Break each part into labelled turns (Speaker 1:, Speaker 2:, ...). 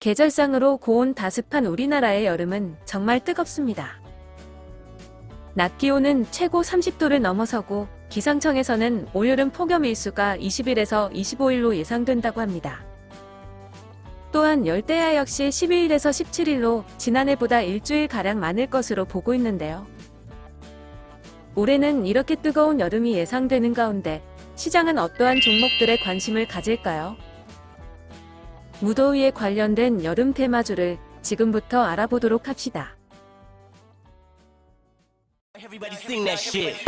Speaker 1: 계절상으로 고온 다습한 우리나라의 여름은 정말 뜨겁습니다. 낮 기온은 최고 30도를 넘어서고 기상청에서는 올여름 폭염일수가 20일에서 25일로 예상된다고 합니다. 또한 열대야 역시 12일에서 17일로 지난해보다 일주일가량 많을 것으로 보고 있는데요. 올해는 이렇게 뜨거운 여름이 예상되는 가운데 시장은 어떠한 종목들에 관심을 가질까요? 무더위에 관련된 여름 테마주를 지금부터 알아보도록 합시다.
Speaker 2: Everybody sing that shit.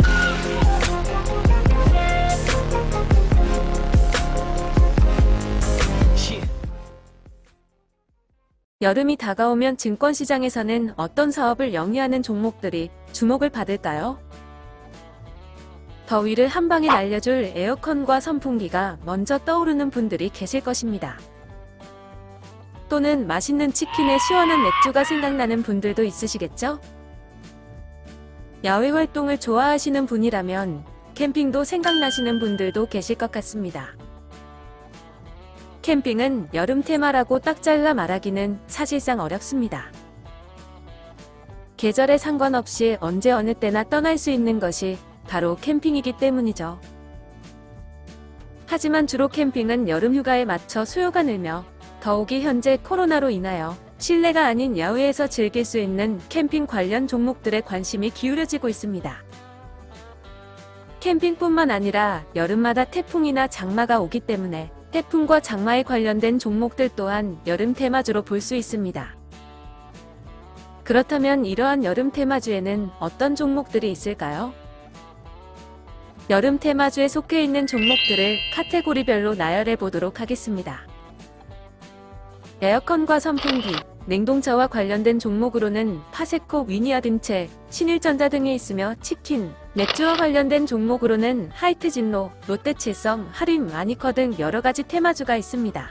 Speaker 1: 여름이 다가오면 증권시장에서는 어떤 사업을 영위하는 종목들이 주목을 받을까요? 더위를 한 방에 날려줄 에어컨과 선풍기가 먼저 떠오르는 분들이 계실 것입니다. 또는 맛있는 치킨에 시원한 맥주가 생각나는 분들도 있으시겠죠? 야외 활동을 좋아하시는 분이라면 캠핑도 생각나시는 분들도 계실 것 같습니다. 캠핑은 여름 테마라고 딱 잘라 말하기는 사실상 어렵습니다. 계절에 상관없이 언제 어느 때나 떠날 수 있는 것이 바로 캠핑이기 때문이죠. 하지만 주로 캠핑은 여름 휴가에 맞춰 수요가 늘며 더욱이 현재 코로나로 인하여 실내가 아닌 야외에서 즐길 수 있는 캠핑 관련 종목들에 관심이 기울여지고 있습니다. 캠핑뿐만 아니라 여름마다 태풍이나 장마가 오기 때문에 태풍과 장마에 관련된 종목들 또한 여름 테마주로 볼 수 있습니다. 그렇다면 이러한 여름 테마주에는 어떤 종목들이 있을까요? 여름 테마주에 속해 있는 종목들을 카테고리별로 나열해 보도록 하겠습니다. 에어컨과 선풍기, 냉동차와 관련된 종목으로는 파세코, 위니아딘체, 신일전자 등이 있으며 치킨, 맥주와 관련된 종목으로는 하이트진로, 롯데칠성, 하림, 마니커 등 여러가지 테마주가 있습니다.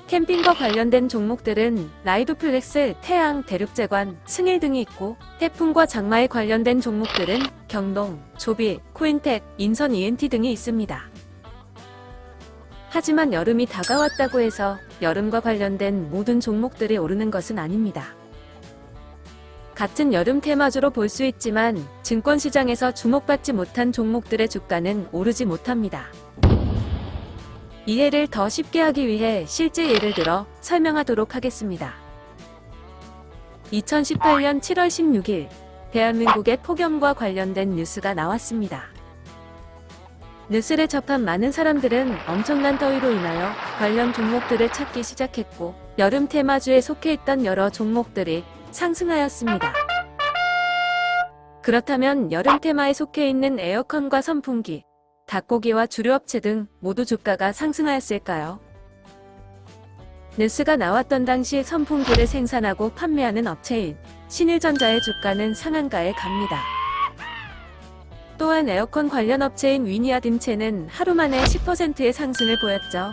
Speaker 1: 캠핑과 관련된 종목들은 라이드플렉스, 태양, 대륙제관, 승일 등이 있고 태풍과 장마에 관련된 종목들은 경동, 조비, 코인텍, 인선 ENT 등이 있습니다. 하지만 여름이 다가왔다고 해서 여름과 관련된 모든 종목들이 오르는 것은 아닙니다. 같은 여름 테마주로 볼 수 있지만 증권시장에서 주목받지 못한 종목들의 주가는 오르지 못합니다. 이해를 더 쉽게 하기 위해 실제 예를 들어 설명하도록 하겠습니다. 2018년 7월 16일 대한민국의 폭염과 관련된 뉴스가 나왔습니다. 뉴스를 접한 많은 사람들은 엄청난 더위로 인하여 관련 종목들을 찾기 시작했고 여름 테마주에 속해 있던 여러 종목들이 상승하였습니다. 그렇다면 여름 테마에 속해 있는 에어컨과 선풍기, 닭고기와 주류업체 등 모두 주가가 상승하였을까요? 뉴스가 나왔던 당시 선풍기를 생산하고 판매하는 업체인 신일전자의 주가는 상한가에 갑니다. 또한 에어컨 관련 업체인 위니아딘체는 하루 만에 10%의 상승을 보였죠.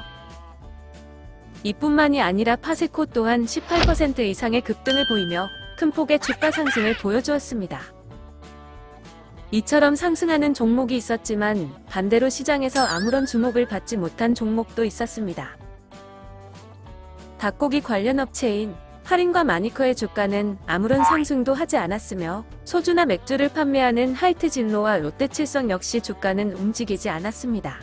Speaker 1: 이뿐만이 아니라 파세코 또한 18% 이상의 급등을 보이며 큰 폭의 주가 상승을 보여주었습니다. 이처럼 상승하는 종목이 있었지만 반대로 시장에서 아무런 주목을 받지 못한 종목도 있었습니다. 닭고기 관련 업체인 하림과 마니커의 주가는 아무런 상승도 하지 않았으며 소주나 맥주를 판매하는 하이트진로와 롯데칠성 역시 주가는 움직이지 않았습니다.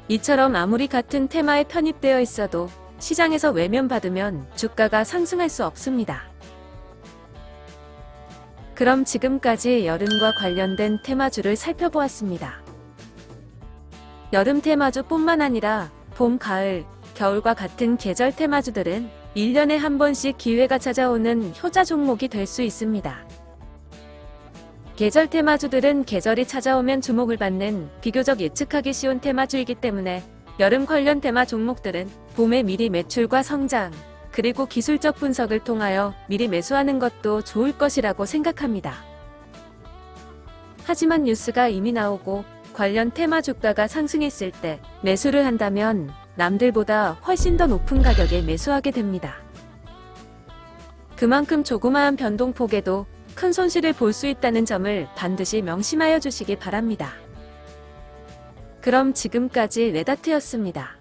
Speaker 1: 이처럼 아무리 같은 테마에 편입되어 있어도 시장에서 외면받으면 주가가 상승할 수 없습니다. 그럼 지금까지 여름과 관련된 테마주를 살펴보았습니다. 여름 테마주뿐만 아니라 봄, 가을, 겨울과 같은 계절 테마주들은 1년에 한 번씩 기회가 찾아오는 효자 종목이 될 수 있습니다. 계절 테마주들은 계절이 찾아오면 주목을 받는 비교적 예측하기 쉬운 테마주이기 때문에 여름 관련 테마 종목들은 봄에 미리 매출과 성장, 그리고 기술적 분석을 통하여 미리 매수하는 것도 좋을 것이라고 생각합니다. 하지만 뉴스가 이미 나오고 관련 테마 주가가 상승했을 때 매수를 한다면 남들보다 훨씬 더 높은 가격에 매수하게 됩니다. 그만큼 조그마한 변동폭에도 큰 손실을 볼 수 있다는 점을 반드시 명심하여 주시기 바랍니다. 그럼 지금까지 레다트였습니다.